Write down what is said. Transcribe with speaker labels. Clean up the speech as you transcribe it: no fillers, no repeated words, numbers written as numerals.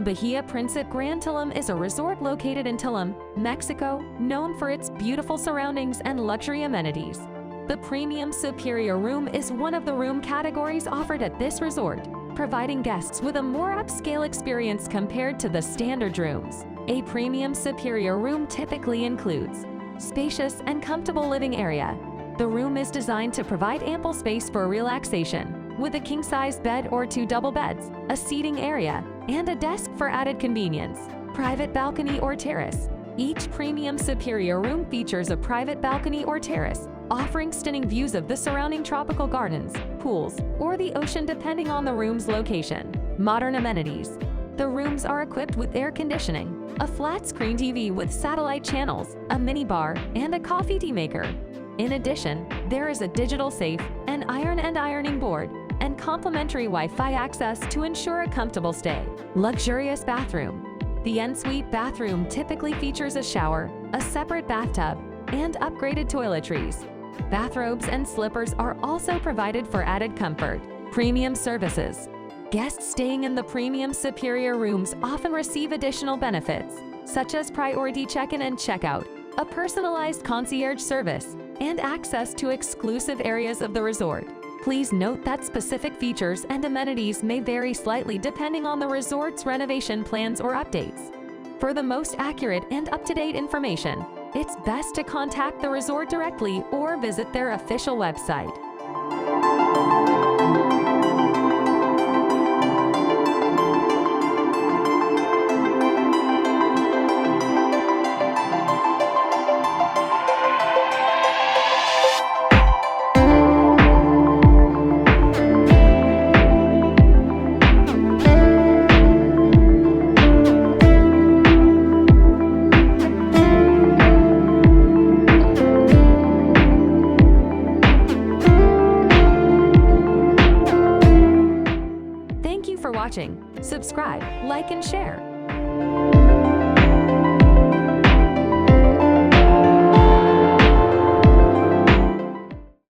Speaker 1: Bahia Principe Grand Tulum is a resort located in Tulum, Mexico, known for its beautiful surroundings and luxury amenities. The Premium Superior Room is one of the room categories offered at this resort, providing guests with a more upscale experience compared to the standard rooms. A Premium Superior Room typically includes spacious and comfortable living area. The room is designed to provide ample space for relaxation, with a king-size bed or 2 double beds, a seating area, and a desk for added convenience. Private balcony or terrace. Each Premium Superior Room features a private balcony or terrace, offering stunning views of the surrounding tropical gardens, pools, or the ocean depending on the room's location. Modern amenities. The rooms are equipped with air conditioning, a flat-screen TV with satellite channels, a minibar, and a coffee tea maker. In addition, there is a digital safe, an iron and ironing board, and complimentary Wi-Fi access to ensure a comfortable stay. Luxurious bathroom. The ensuite bathroom typically features a shower, a separate bathtub, and upgraded toiletries. Bathrobes and slippers are also provided for added comfort. Premium services. Guests staying in the Premium Superior Rooms often receive additional benefits, such as priority check-in and check-out, a personalized concierge service, and access to exclusive areas of the resort. Please note that specific features and amenities may vary slightly depending on the resort's renovation plans or updates. For the most accurate and up-to-date information, it's best to contact the resort directly or visit their official website.